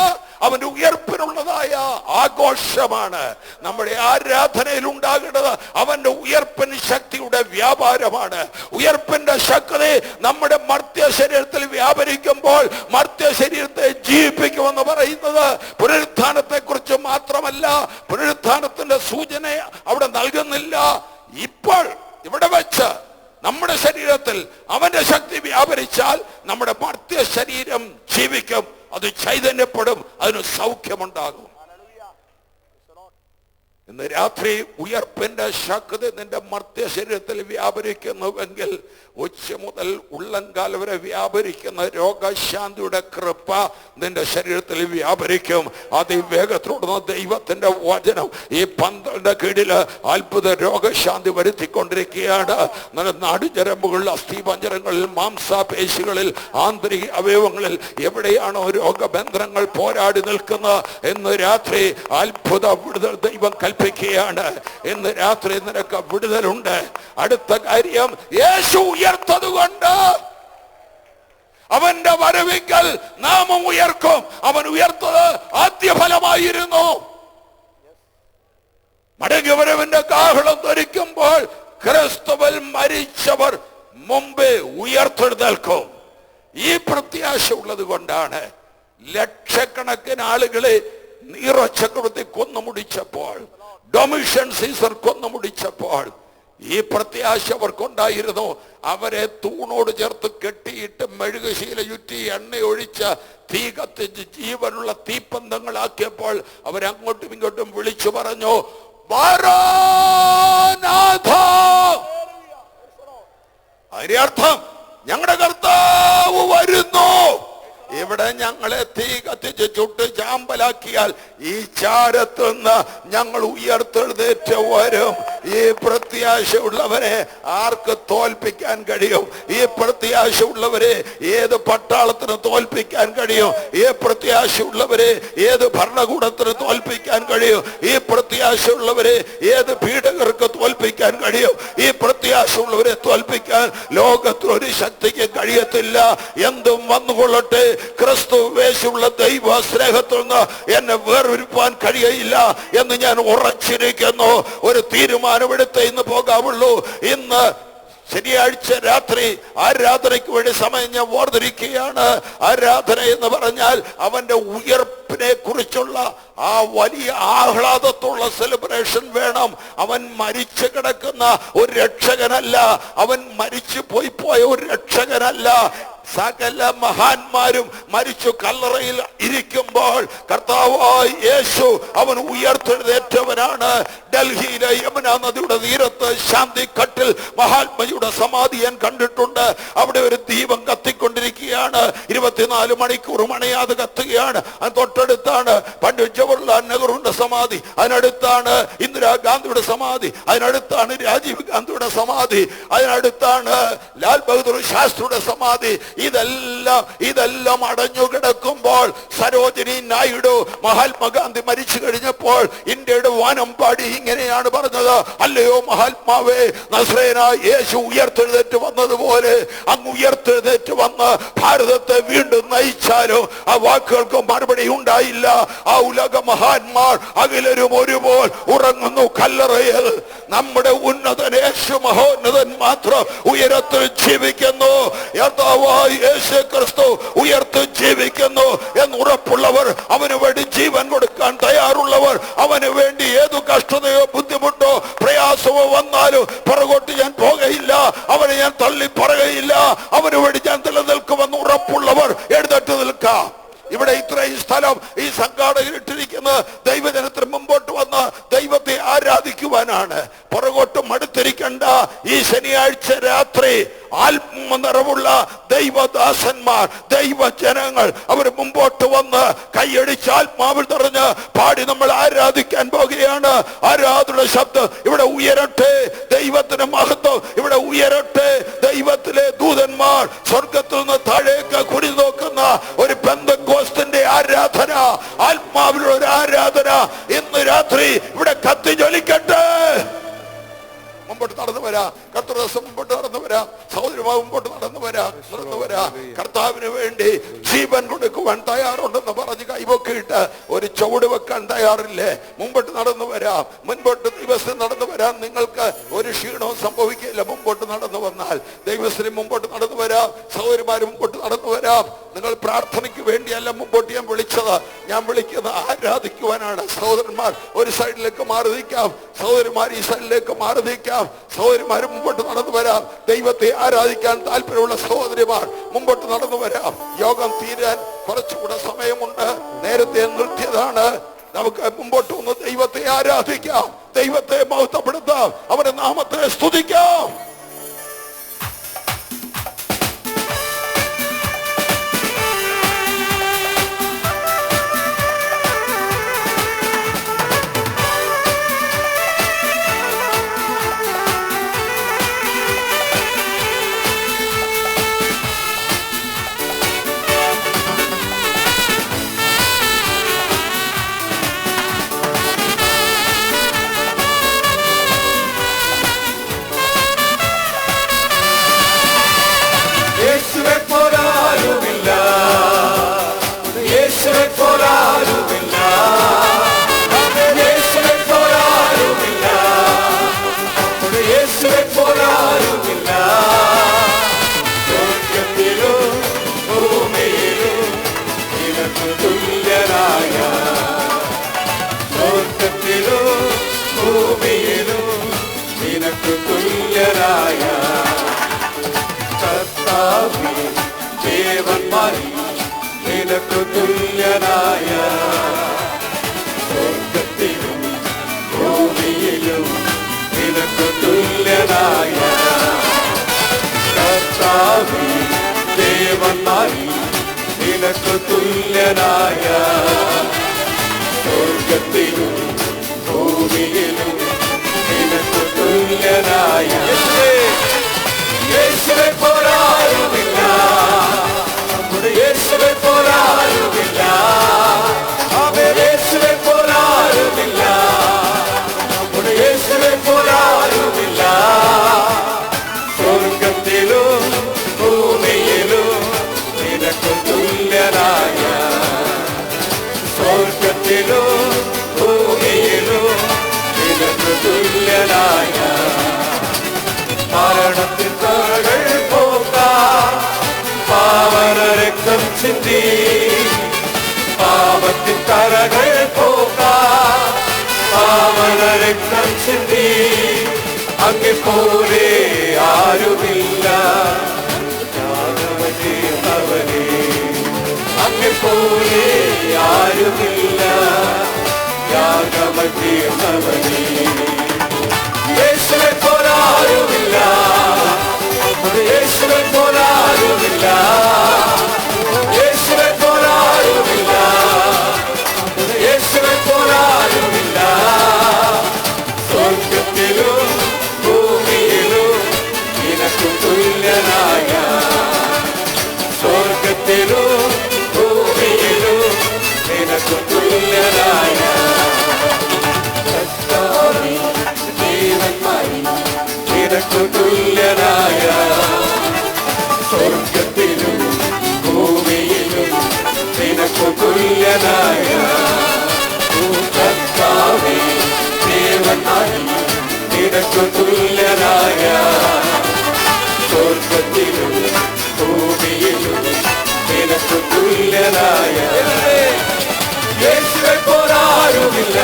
അവന്റെ ഉയർപ്പിനുള്ളതായ ആഘോഷമാണ് നമ്മുടെ ആരാധനയിൽ ഉണ്ടാകേണ്ടത്. അവന്റെ ഉയർപ്പിൻ ശക്തിയുടെ വ്യാപാരമാണ്. ഉയർപ്പിന്റെ ശക്തി നമ്മുടെ മർത്യ ശരീരത്തിൽ വ്യാപരിക്കുമ്പോൾ മർത്യ ശരീരത്തെ ജീവിപ്പിക്കുമെന്ന് പറയുന്നത് പുനരുത്ഥാനത്തെ കുറിച്ച് മാത്രമല്ല. പുനരുത്ഥാനത്തിന്റെ സൂചന അവിടെ നൽകുന്നില്ല. ഇപ്പോൾ ഇവിടെ വെച്ച് നമ്മുടെ ശരീരത്തിൽ അവന്റെ ശക്തി വ്യാപരിച്ചാൽ നമ്മുടെ മർത്യ ശരീരം ജീവിക്കും. അത് ചൈതന്യപ്പെടും. അതിന് സൗഖ്യമുണ്ടാകും. ഇന്ന് രാത്രി ഉയർപ്പിന്റെ ശക്തി നിന്റെ മർത്യ ശരീരത്തിൽ വ്യാപരിക്കുന്നുവെങ്കിൽ ഉച്ച മുതൽ ഉള്ളങ്കാൽ വരെ വ്യാപരിക്കുന്ന രോഗശാന്തിയുടെ കൃപ നിന്റെ ശരീരത്തിൽ വ്യാപരിക്കും. അതിവേഗത്തോടുന്ന ദൈവത്തിന്റെ വചനം ഈ 12 കീഴില് അത്ഭുത രോഗശാന്തി വരുത്തിക്കൊണ്ടിരിക്കുകയാണ്. നാടുഞരമ്പുകളിൽ, അസ്ഥിപഞ്ജരങ്ങളിൽ, മാംസപേശികളിൽ, ആന്തരിക അവയവങ്ങളിൽ എവിടെയാണോ രോഗബന്ധനങ്ങൾ പോരാടി നിൽക്കുന്നത്, ഇന്ന് രാത്രി അത്ഭുത വിടുതൽ ദൈവം കൽപ്പിക്കുകയാണ്. ഇന്ന് രാത്രി നിനക്ക് വിടുതലുണ്ട്. അടുത്ത കാര്യം, യേശു ഉയർത്തതുകൊണ്ട് അവന്റെ വരവിങ്കൽ നാമം ഉയർക്കും. അവൻ ഉയർത്തത് ആദ്യഫലമായിരുന്നു. മടങ്ങി വരവിന്റെ കാഹളം ധരിക്കുമ്പോൾ ക്രിസ്തുവിൽ മരിച്ചവർ മുമ്പേ ഉയർത്തെഴുന്നേൽക്കും. ഈ പ്രത്യാശ ഉള്ളത് കൊണ്ടാണ് ലക്ഷക്കണക്കിന് ആളുകളെ നീറോ ചക്രവർത്തി കൊന്നുമുടിച്ചപ്പോൾ, ഡൊമിഷ്യൻ സീസർ കൊന്നുമുടിച്ചപ്പോൾ ഈ പ്രത്യാശ അവർക്കുണ്ടായിരുന്നു. അവരെ തൂണോട് ചേർത്ത് കെട്ടിയിട്ട് മെഴുകുശീല ചുറ്റി എണ്ണ ഒഴിച്ച് തീ കത്തിച്ച് ജീവനുള്ള തീപ്പന്തങ്ങളാക്കിയപ്പോൾ അവരങ്ങോട്ടും ഇങ്ങോട്ടും വിളിച്ചു പറഞ്ഞു, മാറാനാഥ. അതിന്റെ അർത്ഥം ഞങ്ങളുടെ കർത്താവ് വരുന്നു. ഇവിടെ ഞങ്ങളെ തീ കത്തിച്ച് ചുട്ട് ചാമ്പലാക്കിയാൽ ഈ ചാരത്തുനിന്ന് ഞങ്ങൾ ഉയർത്തെഴുന്നേറ്റ് വരും. ഈ പ്രത്യാശ ഉള്ളവരെ ആർക്ക് തോൽപ്പിക്കാൻ കഴിയും? ഈ പ്രത്യാശ ഉള്ളവരെ ഏത് പട്ടാളത്തിന് തോൽപ്പിക്കാൻ കഴിയും? ഈ പ്രത്യാശ ഉള്ളവരെ ഏത് ഭരണകൂടത്തിന് തോൽപ്പിക്കാൻ കഴിയും? ഈ പ്രത്യാശ ഉള്ളവരെ ഏത് പീഡകർക്ക് തോൽപ്പിക്കാൻ കഴിയും? ഈ പ്രത്യാശ ഉള്ളവരെ തോൽപ്പിക്കാൻ ലോകത്തിൽ ഒരു ശക്തിക്ക് കഴിയത്തില്ല. എന്തും വന്നുകൊള്ളട്ടെ, ക്രിസ്തുവേശുള്ള ദൈവ സ്നേഹത്തിൽ നിന്ന് എന്നെ വേർതിരിപ്പാൻ കഴിയയില്ല എന്ന് ഞാൻ ഉറച്ചിരിക്കുന്നു. ഒരു തീരുമാനമെടുത്ത് ഇന്ന് പോകാവുള്ളൂ. ഇന്ന് ശനിയാഴ്ച രാത്രി ആരാധനയ്ക്ക് വേണ്ടി സമയം ഞാൻ വേർതിരിക്കുകയാണ്. ആരാധന എന്ന് പറഞ്ഞാൽ അവന്റെ ഉയർപ്പിനെ കുറിച്ചുള്ള ആ വലിയ ആഹ്ലാദത്തുള്ള സെലിബ്രേഷൻ വേണം. അവൻ മരിച്ചു കിടക്കുന്ന ഒരു രക്ഷകനല്ല, അവൻ മരിച്ചു പോയ ഒരു രക്ഷകനല്ല. സകല മഹാന്മാരും മരിച്ചു കല്ലറയിൽ ഇരിക്കുമ്പോൾ കർത്താവായ യേശു അവൻ ഉയർത്തെഴുന്നേറ്റവനാണ്. ഡൽഹിയിലെ യമുന നദിയുടെ തീരത്ത് ശാന്തിഘട്ടിൽ മഹാത്മയുടെ സമാധി ഞാൻ കണ്ടിട്ടുണ്ട്. അവിടെ ഒരു ദീപം കത്തിക്കൊണ്ടിരിക്കുകയാണ്. 24 മണിക്കൂർ മണയാതെ കത്തുകയാണ്. അത് തൊട്ടടുത്താണ് പണ്ഡിറ്റ് ജവഹർലാൽ നെഹ്റുവിന്റെ സമാധി, അതിനടുത്താണ് ഇന്ദിരാഗാന്ധിയുടെ സമാധി, അതിനടുത്താണ് രാജീവ് ഗാന്ധിയുടെ സമാധി, അതിനടുത്താണ് ലാൽ ബഹദൂർ ശാസ്ത്രിയുടെ സമാധി. ഇതെല്ലാം അടഞ്ഞു കിടക്കുമ്പോൾ സരോജിനി നായിഡു മഹാത്മാഗാന്ധി മരിച്ചു കഴിഞ്ഞപ്പോൾ ഇന്ത്യയുടെ വാനമ്പാടി ഇങ്ങനെയാണ് പറഞ്ഞത്: അല്ലയോ മഹാത്മാവേ, നസ്രേനായ യേശു ഉയർത്തെഴുന്നേറ്റ് വന്നതുപോലെ അങ്ങ് ഉയർത്തെഴുന്നേറ്റ് വന്ന് ഭാരതത്തെ വീണ്ടും നയിച്ചാലോ? ആ വാക്കുകൾക്ക് മറുപടി ഉണ്ടായില്ല. ആ ഉലക മഹാന്മാർ അഖിലരും ഒരുപോൽ ഉറങ്ങുന്നു കല്ലറയിൽ. നമ്മുടെ ഉന്നതൻ യേശു മഹോന്നതൻ മാത്രം ഉയരത്തിൽ ജീവിക്കുന്നു. യേശു ക്രിസ്തു ഉയർത്ത് ജീവിക്കുന്നു എന്ന് ഉറപ്പുള്ളവർ, അവന് വേണ്ടി ജീവൻ കൊടുക്കാൻ തയ്യാറുള്ളവർ, അവന് വേണ്ടി ഏതു കഷ്ടതയോ ബുദ്ധിമുട്ടോ പ്രയാസമോ വന്നാലും പുറകോട്ട് ഞാൻ പോകയില്ല, അവനെ ഞാൻ തള്ളി പറയുകയില്ല, അവന് വേണ്ടി ഞാൻ നിലനിൽക്കുമെന്ന് ഉറപ്പുള്ളവർ എഴുന്നേറ്റ് നിൽക്കാം. ഇവിടെ ഇത്രയും സ്ഥലം ഈ സംഘാടകർ ഇട്ടിരിക്കുന്നത് ദൈവജനത്തിന് മുമ്പോട്ട് വന്ന് ദൈവത്തെ ആരാധിക്കുവാനാണ്. പുറകോട്ട് മടുത്തിരിക്കണ്ട. ഈ ശനിയാഴ്ച രാത്രി ആത്മനിറവുള്ള ദൈവദാസന്മാർ, ദൈവജനങ്ങൾ അവർ മുമ്പോട്ട് വന്ന് കൈയടിച്ച് ആത്മാവിൽ നിറഞ്ഞ് പാടി നമ്മൾ ആരാധിക്കാൻ പോകുകയാണ്. ആരാധന ശബ്ദം ഇവിടെ ഉയരട്ടെ, ദൈവത്തിന്റെ മഹത്വം ഇവിടെ ഉയരട്ടെ. ദൈവത്തിലെ ദൂതന്മാർ സ്വർഗത്തിൽ നിന്ന് താഴേക്ക് കുടി നോക്കുന്ന ഒരു പെന്തക്കോസ്തിന്റെ ആരാധന, ആത്മാവിലുള്ള ഒരു ആരാധന ഇന്ന് രാത്രി ഇവിടെ കത്തി ജ്വലിക്കട്ടെ. മുമ്പോട്ട് നടന്നു വരാം, കർത്തൃദാസം മുമ്പോട്ട് നടന്നു വരാം, സഹോദരന്മാർ മുമ്പോട്ട് നടന്നു വരാം. കർത്താവിന് വേണ്ടി ജീവൻ കൊടുക്കുവാൻ തയ്യാറുണ്ടെന്ന് പറഞ്ഞ് കൈവക്കിയിട്ട് ഒരു ചുവട് വെക്കാൻ തയ്യാറില്ലേ? മുമ്പോട്ട് നടന്നു വരാം, മുൻപോട്ട് ദൈവസ്ഥ നടന്നു വരാം. നിങ്ങൾക്ക് ഒരു ക്ഷീണവും സംഭവിക്കില്ല മുമ്പോട്ട് നടന്നു വന്നാൽ. ദൈവസ്ഥ മുമ്പോട്ട് നടന്നു വരാം, സഹോദരന്മാർ മുമ്പോട്ട് നടന്നു വരാം. നിങ്ങൾ പ്രാർത്ഥനയ്ക്ക് വേണ്ടിയല്ല മുമ്പോട്ട് ഞാൻ വിളിച്ചത്, ഞാൻ വിളിക്കുന്നത് ആരാധിക്കുവാനാണ്. സഹോദരന്മാർ ഒരു സൈഡിലേക്ക് മാറി നിൽക്കാം, സഹോദരന്മാർ ഈ സൈഡിലേക്ക് മാറി നിൽക്കാം. സഹോദരിമാരും മുമ്പോട്ട് നടന്നു വരാം. ദൈവത്തെ ആരാധിക്കാൻ താല്പര്യമുള്ള സഹോദരിമാർ മുമ്പോട്ട് നടന്നു വരാം. യോഗം തീരാൻ കുറച്ചുകൂടെ സമയമുണ്ട്, നേരത്തെ നിർത്തിയതാണ്. നമുക്ക് മുമ്പോട്ട് വന്ന് ദൈവത്തെ ആരാധിക്കാം, ദൈവത്തെ മഹത്വപ്പെടുത്താം, അവന്റെ നാമത്തെ സ്തുതിക്കാം. നിനക്കു തുല്യനായ സ്വർഗത്തിലും ഭൂമിയിലും നിനക്കു തുല്യനായ കർത്താവേ ദേവന്മാരിൽ നിനക്കു തുല്യനായ സ്വർഗത്തിലും ഭൂമിയിലും നിനക്ക് തുല്യനായ യേശുവെ പോലാരുമില്ല, നമ്മുടെ യേശുവെ പോലാരുമില്ല, യേശുവെ പോലാരുമില്ല, നമ്മുടെ യേശുവെ പോലാരുമില്ല. സ്വർഗത്തിലും ഭൂമിയിലും നിനക്ക് തുല്യനായ, സ്വർഗത്തിലും ഭൂമിയിലും നിനക്ക് തുല്യനായ. മരണത്തിൻ കറകൾ പോക്കാം പാവന രക്തം ചിന്തി, പാപത്തിൻ കറകൾ പോക്കാം പാവന രക്തം ചിന്തി. അങ്ങെ പോലെ ആരുമില്ല യാഗമതീർന്നവനേ, അങ്ങെ പോലെ ആരുമില്ല യാഗമതീർന്നവനേ. യേശുവെ പോലാരുമില്ല, യേശുവെ പോലാരുമില്ല, യേശുവെ പോലാരുമില്ല, യേശുവെ പോലാരുമില്ല. സ്വർഗത്തിലും ഭൂമിയിലും നിനക്ക് തുല്യനായ, സ്വർഗത്തിലും ഭൂമിയിലും നിനക്ക് തുല്യനായ. നിനക്ക് തുല്യനായ, സ്വർഗത്തിലും ഭൂമിയിലും നിനക്ക് തുല്യനായ. കർത്താവേ ദേവനായി നിനക്ക് തുല്യനായ, സ്വർഗത്തിലും ഭൂമിയിലും നിനക്ക് തുല്യനായ. യേശുവെ പോലാരുമില്ല,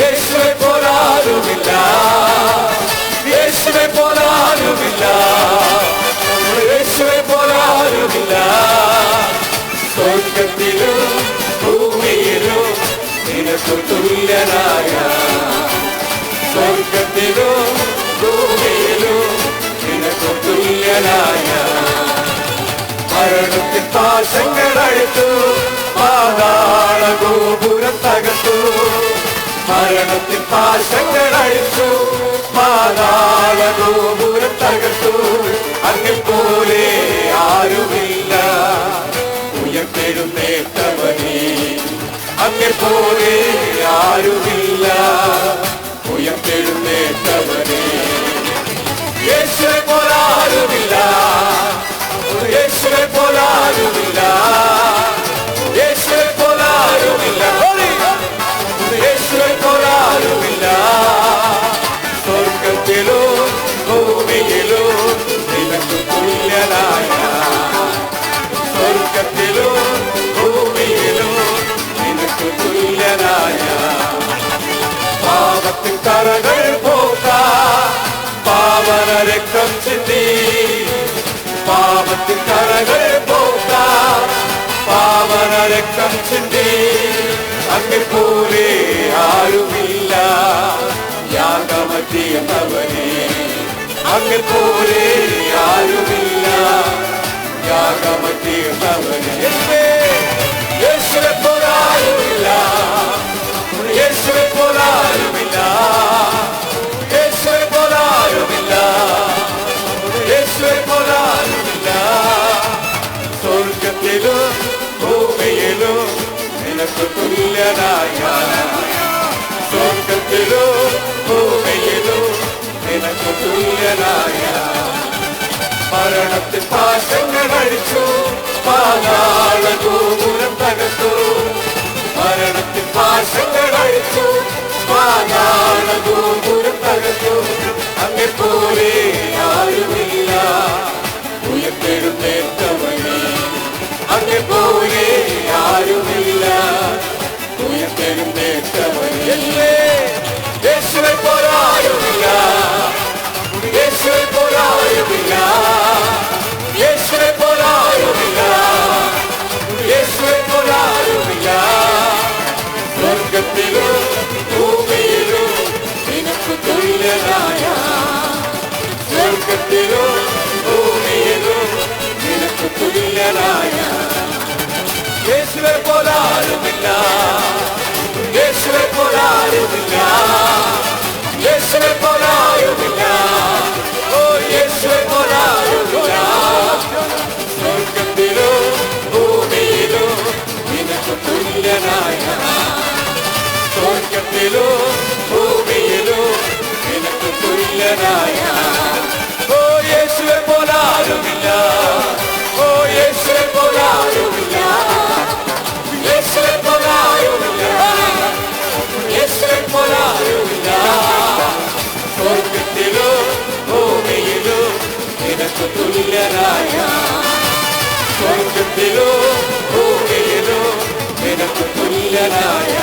യേശുവെ പോലാരുമില്ല, യേശുവെ പോലാരുമില്ല, യേശുവെ പോലാരുമില്ല. സ്വർഗത്തിലും ഭൂമിയിലും നിനക്ക് തുല്യനായ, സ്വർഗത്തിലും ഭൂമിയിലും നിനക്ക് തുല്യനായ. മരണത്തിൻ പാശങ്ങൾ അഴിച്ചു പാതാള ഗോപുരം തകർത്തു, മരണത്തിൻ പാശങ്ങൾ അഴിച്ചു പാതാള ഗോപുരം തകർത്തു. അങ്ങെ പോലെ ആരുമില്ല ഉയർത്തെഴുന്നേറ്റവനേ, അങ്ങെ പോലെ ആരുമില്ല ഉയർത്തെഴുന്നേറ്റവനേ. യേശുവെ പോലാരുമില്ല, യേശുവെ പോലാരുമില്ല, യേശുവെ പോലാരുമില്ല, യേശുവെ പോലാരുമില്ല. സ്വർഗത്തിലും ഭൂമിയിലും നിനക്ക് തുല്യനായ, സ്വർഗത്തിലും ഭൂമിയിലും നിനക്ക് തുല്യനായ. പാപത്തിൻ കറകൾ പോക്കാം പാവന രക്തം ചിന്തി, പാപത്തിൻ കറകൾ പോക്കാം പാവന രക്തം ചിന്തി. അങ്ങെ പോലെ ആരുമില്ല യാഗമതീർന്നവനേ, അങ്ങെ പോലെ ആരുമില്ല യാഗമതീർന്നവനേ. യേശുവെ പോലാരുമില്ല, യേശുവെ പോലാരുമില്ല, യേശുവെ പോലാരുമില്ല, യേശുവെ പോലാരുമില്ല. സ്വർഗത്തിലും ഭൂമിയിലും നിനക്ക് തുല്യനായ, സ്വർഗത്തിലും ഭൂമിയിലും നിനക്ക് തുല്യനായ. മരണത്തിൻ പാശങ്ങൾ അഴിച്ചു പാതാള ഗോപുരം തകർത്തു, മരണത്തിൻ പാശങ്ങൾ അഴിച്ചു പാതാള ഗോപുരം തകർത്തു. അങ്ങെ പോലെ ആരുമില്ല ഉയർത്തെഴുന്നേറ്റവനേ, അങ്ങെ പോലെ ആരുമില്ല ഉയർത്തെഴുന്നേറ്റവനേ. യേശുവെ പോലാരുമില്ല, യേശുവെ പോലാരുമില്ല, യേശുവെ പോലാരുമില്ല, യേശുവെ പോലാരുമില്ല. സ്വർഗത്തിലും ഭൂമിയിലും നിനക്ക് തുല്യനായ, സ്വർഗത്തിലും ഭൂമിയിലും നിനക്ക് തുല്യനായ. യേശുവെ പോലാരുമില്ല, യേശുവെ പോലാരുമില്ല, തുല്യനായ ഓ യേശുവെ പോലാരുമില്ല ഓ യേശുവെ പോലാരുമില്ല യേശുവെ പോലാരുമില്ല യേശുവെ പോലാരുമില്ല സ്വർഗത്തിലോ ഭൂമിയിലോ നിനക്ക് തുല്യനായ സ്വർഗത്തിലോ ഭൂമിയിലോ നിനക്ക് തുല്യനായ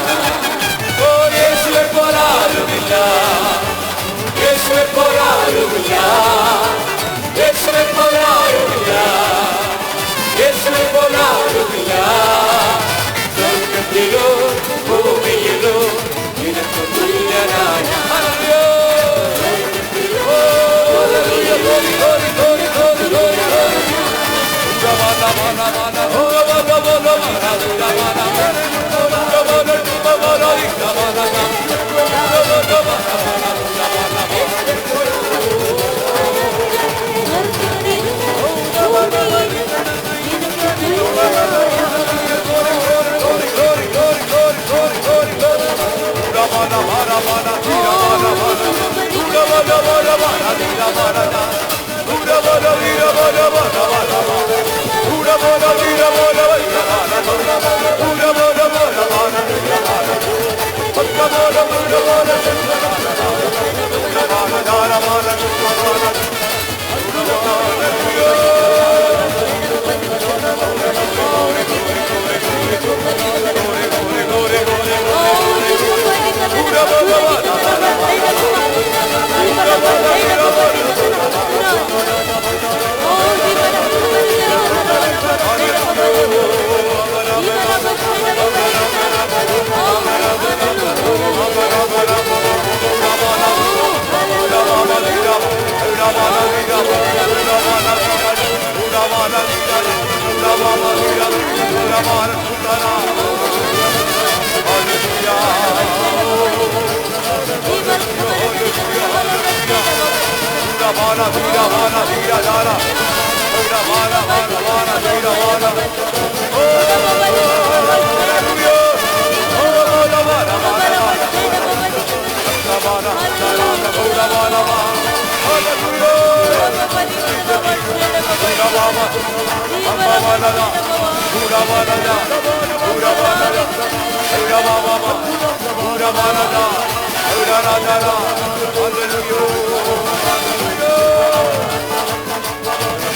ഓ യേശുവെ പോലാരുമില്ല യേശുവെ പോലാരുമില്ല യേശുവെ പോലാരുമില്ല യേശുവെ പോലാരുമില്ല സ്വർഗത്തിലോ ഭൂമിയിലോ നിനക്ക് തുല്യനായ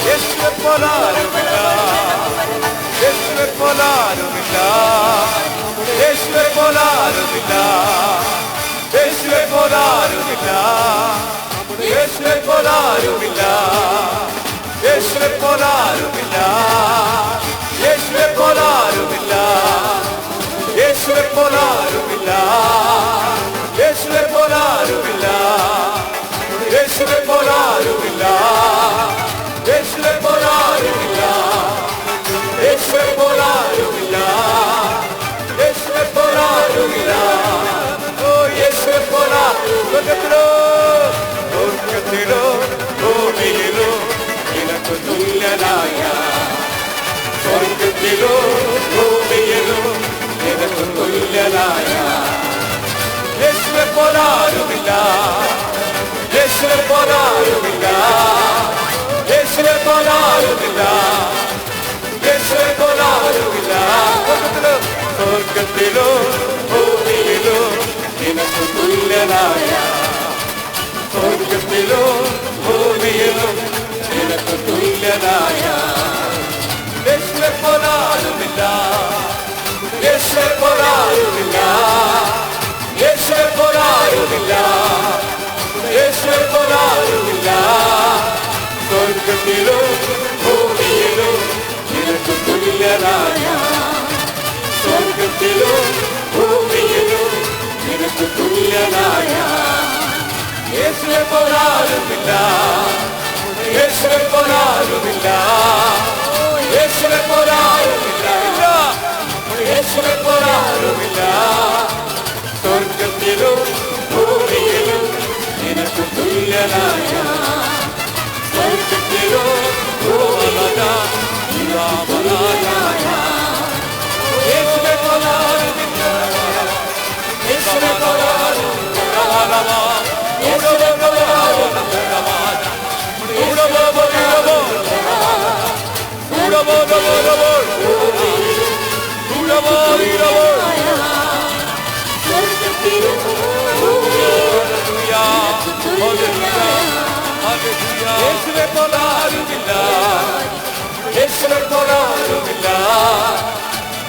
യേശുവെ പോലാരുമില്ല യേശുവെ പോലാരുമില്ല യേശുവെ പോലാരുമില്ല യേശുവെ പോലാരുമില്ല യേശുവെ പോലാരുമില്ല യേശുവെ പോലാരുമില്ല യേശുവെ പോലാരുമില്ല യേശുവെ പോലാരുമില്ല യേശുവെ പോലാരുമില്ല യേശുവെ പോലാരുമില്ല യേശുവെ പോലാരുമില്ല യേശുവെ പോലാരുമില്ല യേശുവെ പോലാരുമില്ല ഓ യേശുവെ പോലാരുമില്ല സ്വർഗത്തിലോ ഭൂമിയിലോ നിനക്ക് തുല്യനായ സ്വർഗത്തിലോ ഭൂമിയിലോ നിനക്ക് തുല്യനായ യേശുവെ പോലാരുമില്ല യേശുവെ പോലാരുമില്ല യേശുവെ പോലാരുമില്ല യേശുവെ പോലാരുമില്ല സ്വർഗത്തിലോ ഭൂമിയിലോ നിനക്ക് തുല്യനായ സ്വർഗത്തിലോ ഭൂമിയിലോ നിനക്ക് തുല്യനായ യേശുവെ പോലാരുമില്ല യേശുവെ പോലാരുമില്ല യേശുവെ പോലാരുമില്ല യേശുവെ പോലാരുമില്ല സ്വർഗത്തിലോ ഭൂമിയിലോ നിനക്ക് തുല്യനായ സ്വർഗത്തിലോ ഭൂമിയിലോ നിനക്ക് തുല്യനായ യേശുവെ പോലാരുമില്ല യേശുവെ പോലാരുമില്ല യേശുവെ പോലാരുമില്ല യേശുവെ പോലാരുമില്ല സ്വർഗത്തിലോ ഭൂമിയിലോ നിനക്ക് തുല്യനായ സ്വർഗത്തിലോ ഭൂമിയിലോ യേശുവെ പോലാരുമില്ല യേശുവെ പോലാരുമില്ല യേശുവെ പോലാരുമില്ല യേശുവേ പോലാരുമില്ല, യേശുവേ പോലാരുമില്ല, യേശുവേ പോലാരുമില്ല,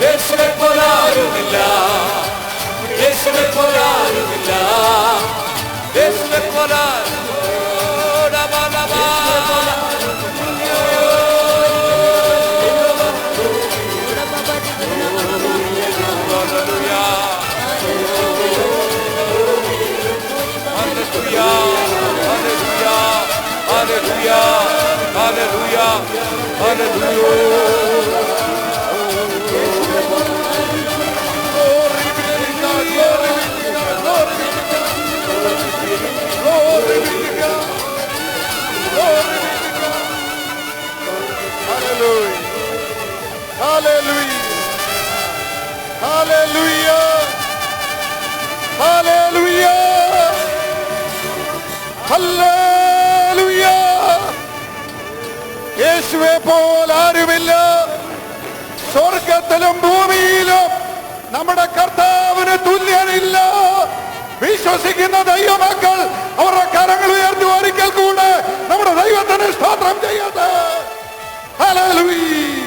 യേശുവേ പോലാരുമില്ല, യേശുവേ പോലാരുമില്ല. യേശുവേ പോലാരുമില്ല. സ്വർഗത്തിലും ഭൂമിയിലും നമ്മുടെ കർത്താവിന് തുല്യനില്ല. വിശ്വസിക്കുന്ന ദൈവമക്കൾ അവരുടെ കരങ്ങൾ ഉയർത്തി ഒരിക്കൽ കൂടെ നമ്മുടെ ദൈവത്തിന് സ്തോത്രം ചെയ്യട്ടെ. ഹല്ലേലൂയ.